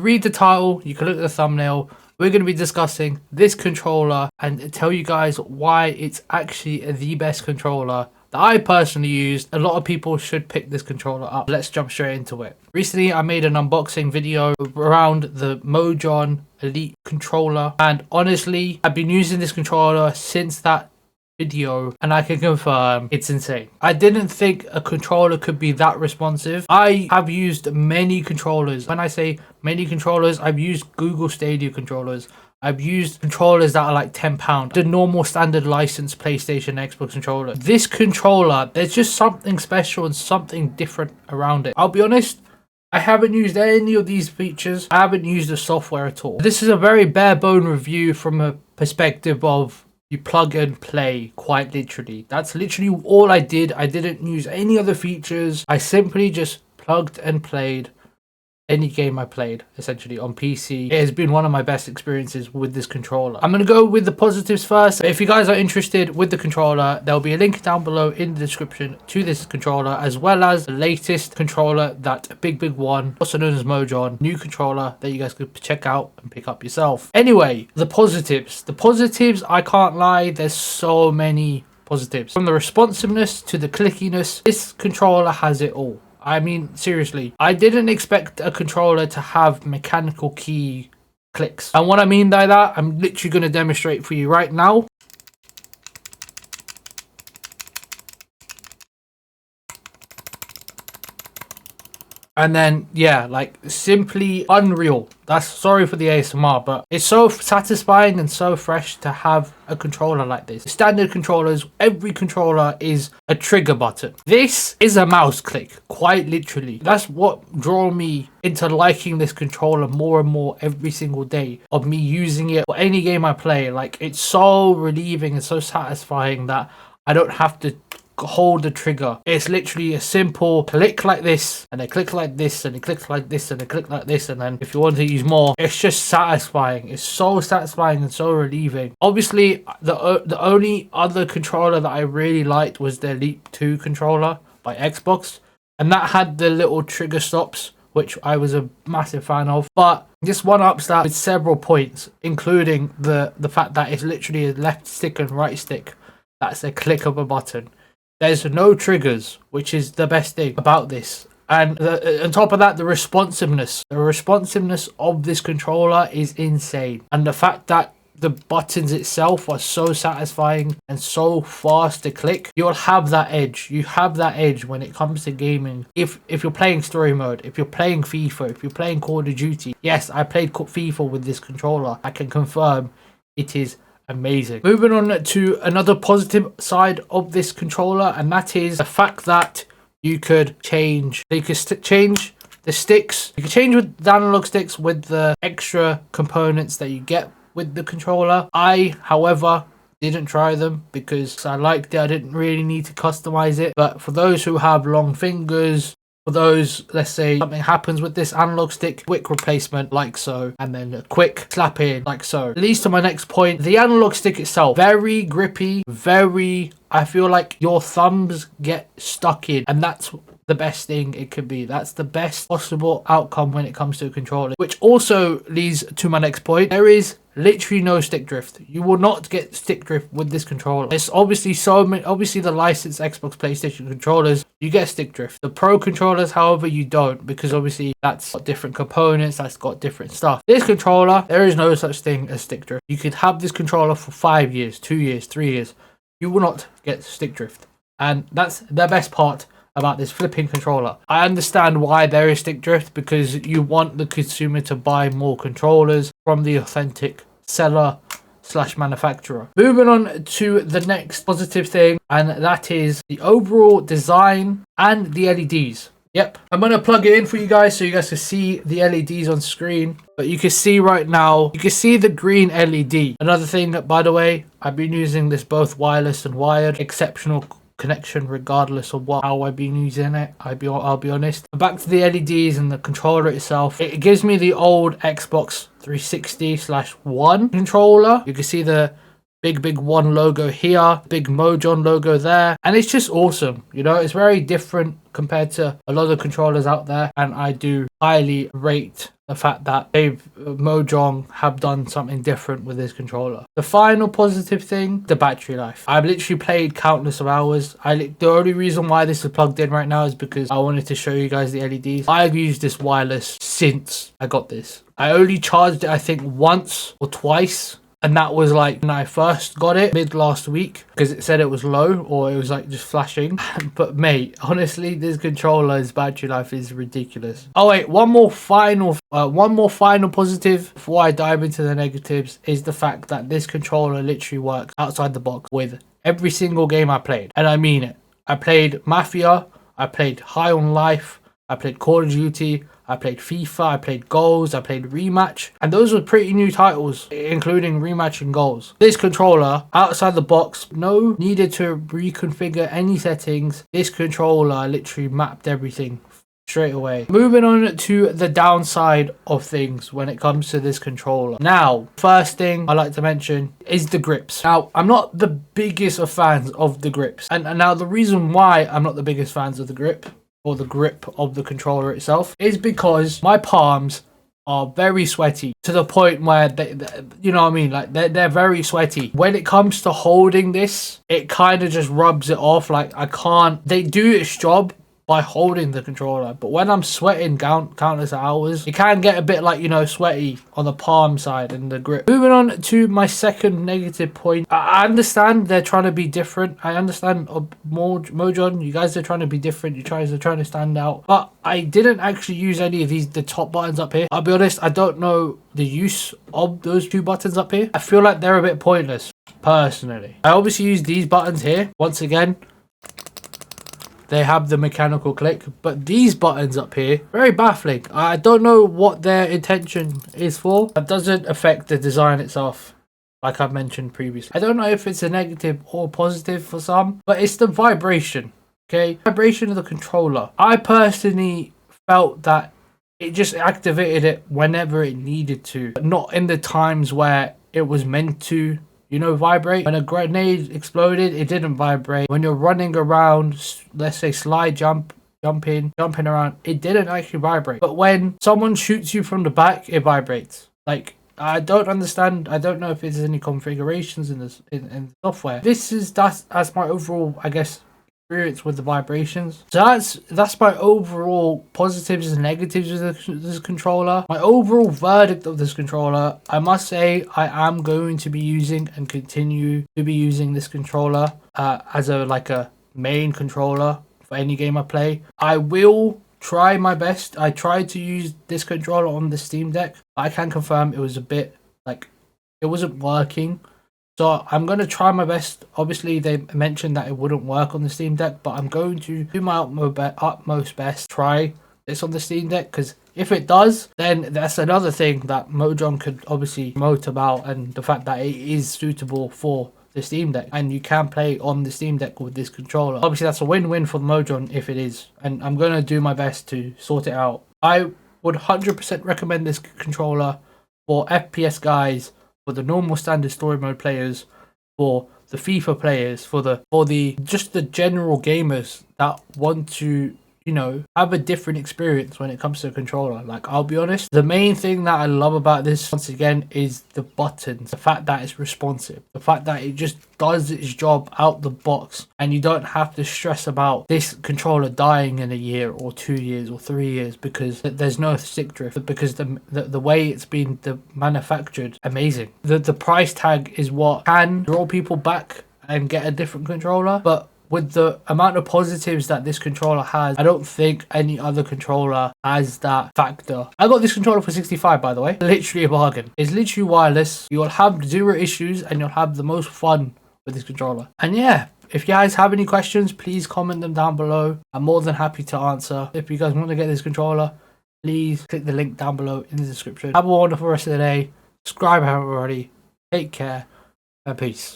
read the title, you can look at the thumbnail. We're going to be discussing this controller and tell you guys why it's actually the best controller that I personally used. A lot of people should pick this controller up. Let's jump straight into it. Recently, I made an unboxing video around the Waja Elite controller, and honestly, I've been using this controller since that video and I can confirm it's insane. I didn't think a controller could be that responsive. I have used many controllers. When I say many controllers, I've used Google Stadia controllers. I've used controllers that are like £10. The normal standard licensed PlayStation, Xbox controller. This controller, there's just something special and something different around it. I'll be honest, I haven't used any of these features. I haven't used the software at all. This is a very bare bone review from a perspective of you plug and play, quite literally. That's literally all I did. I didn't use any other features. I simply just plugged and played any game I played, essentially, on PC. It has been one of my best experiences with this controller. I'm going to go with the positives first. If you guys are interested with the controller, there'll be a link down below in the description to this controller, as well as the latest controller that BigBig won, also known as Waja, new controller that you guys could check out and pick up yourself. Anyway, the positives. The positives, I can't lie, there's so many positives. From the responsiveness to the clickiness, this controller has it all. I mean, seriously, I didn't expect a controller to have mechanical key clicks. And what I mean by that, I'm literally going to demonstrate for you right now. And then, yeah, like, simply unreal. That's, sorry for the ASMR, but it's so satisfying and so fresh to have a controller like this. Standard controllers, every controller is a trigger button. This is a mouse click, quite literally. That's what drew me into liking this controller more and more every single day of me using it for any game I play. Like, it's so relieving and so satisfying that I don't have to hold the trigger. It's literally a simple click like this, and a click like this, and a click like this, and a click like this, and then if you want to use more, it's just satisfying. It's so satisfying and so relieving. Obviously, the only other controller that I really liked was the Elite 2 controller by Xbox, and that had the little trigger stops, which I was a massive fan of. But this one ups that with several points, including the fact that it's literally a left stick and right stick. That's a click of a button. There's no triggers, which is the best thing about this. And on top of that, the responsiveness. The responsiveness of this controller is insane. And the fact that the buttons itself are so satisfying and so fast to click, you'll have that edge. You have that edge when it comes to gaming. If you're playing story mode, if you're playing FIFA, if you're playing Call of Duty. Yes, I played FIFA with this controller. I can confirm it is amazing. Moving on to another positive side of this controller, and that is the fact that you could change. You could change the sticks. You can change with the analog sticks with the extra components that you get with the controller. I, however, didn't try them because I liked it. I didn't really need to customize it. But for those who have long fingers, for those, let's say something happens with this analog stick, quick replacement like so, and then a quick slap in like so. Leads to my next point, the analog stick itself, very grippy, I feel like your thumbs get stuck in, and that's the best thing it could be. That's the best possible outcome when it comes to a controller, which also leads to my next point. There is literally no stick drift. You will not get stick drift with this controller. It's obviously obviously the licensed Xbox, PlayStation controllers, you get stick drift. The Pro controllers, however, you don't, because obviously that's got different components, that's got different stuff. This controller, there is no such thing as stick drift. You could have this controller for 5 years, 2 years, 3 years. You will not get stick drift. And that's the best part about this flipping controller. I understand why there is stick drift, because you want the consumer to buy more controllers from the authentic seller / manufacturer. Moving on to the next positive thing, and that is the overall design and the LEDs. Yep, I'm going to plug it in for you guys so you guys can see the LEDs on screen. But you can see right now, you can see the green LED. Another thing, by the way, I've been using this both wireless and wired. Exceptional connection regardless of how I've been using it. I'll be honest. Back to the LEDs and the controller itself. It gives me the old Xbox 360/1 controller. You can see the BigBig One logo here, big Waja logo there, and it's just awesome. You know, it's very different compared to a lot of controllers out there, and I do highly rate the fact that Mojang have done something different with this controller. The final positive thing, the battery life. I've literally played countless of hours. The only reason why this is plugged in right now is because I wanted to show you guys the LEDs. I've used this wireless since I got this. I only charged it I think once or twice, and that was like when I first got it mid last week, because it said it was low or it was like just flashing. But mate, honestly, this controller's battery life is ridiculous. Oh wait, one more final positive before I dive into the negatives is the fact that this controller literally works outside the box with every single game I played, and I mean it. I played Mafia, I played High on Life, I played Call of Duty, I played FIFA, I played Goals, I played Rematch, and those were pretty new titles, including Rematch and Goals. This controller, outside the box, no needed to reconfigure any settings. This controller literally mapped everything straight away. Moving on to the downside of things when it comes to this controller. Now, first thing I like to mention is the grips. Now, I'm not the biggest of fans of the grips, and now the reason why I'm not the biggest fans of the grip, or the grip of the controller itself, is because my palms are very sweaty to the point where they you know what I mean, like they're very sweaty. When it comes to holding this, it kind of just rubs it off. Like I can't, they do its job by holding the controller, but when I'm sweating countless hours, it can get a bit like, you know, sweaty on the palm side and the grip. Moving on to my second negative point, I understand they're trying to be different. I understand Mojang, you guys are trying to be different, you guys are trying to stand out, but I didn't actually use any of the top buttons up here. I'll be honest, I don't know the use of those two buttons up here. I feel like they're a bit pointless personally. I obviously use these buttons here. Once again, they have the mechanical click, but these buttons up here, very baffling. I don't know what their intention is for. That doesn't affect the design itself, like I've mentioned previously. I don't know if it's a negative or positive for some, but it's the vibration, okay? Vibration of the controller. I personally felt that it just activated it whenever it needed to, but not in the times where it was meant to, you know, vibrate. When a grenade exploded, it didn't vibrate. When you're running around, let's say slide jumping around, it didn't actually vibrate. But when someone shoots you from the back, it vibrates. Like, I don't understand. I don't know if there's any configurations in this in software. That's my overall, I guess, experience with the vibrations. So that's my overall positives and negatives of this controller. My overall verdict of this controller, I must say I am going to be using and continue to be using this controller as a main controller for any game I play. I will try my best. I tried to use this controller on the Steam Deck. I can confirm it was a bit like it wasn't working. So I'm going to try my best. Obviously, they mentioned that it wouldn't work on the Steam Deck, but I'm going to do my utmost best try this on the Steam Deck, because if it does, then that's another thing that Mojang could obviously promote about, and the fact that it is suitable for the Steam Deck and you can play on the Steam Deck with this controller. Obviously, that's a win-win for Mojang if it is, and I'm going to do my best to sort it out. I would 100% recommend this controller for FPS guys, for the normal standard story mode players, for the FIFA players, for the just the general gamers that want to, you know, have a different experience when it comes to a controller. Like, I'll be honest, the main thing that I love about this, once again, is the buttons. The fact that it's responsive. The fact that it just does its job out the box, and you don't have to stress about this controller dying in a year or 2 years or 3 years because there's no stick drift, because the way it's been manufactured, amazing. The price tag is what can draw people back and get a different controller, but with the amount of positives that this controller has, I don't think any other controller has that factor. I got this controller for 65, by the way. Literally a bargain. It's literally wireless. You'll have zero issues and you'll have the most fun with this controller. And yeah, if you guys have any questions, please comment them down below. I'm more than happy to answer. If you guys want to get this controller, please click the link down below in the description. Have a wonderful rest of the day. Subscribe if you haven't already. Take care and peace.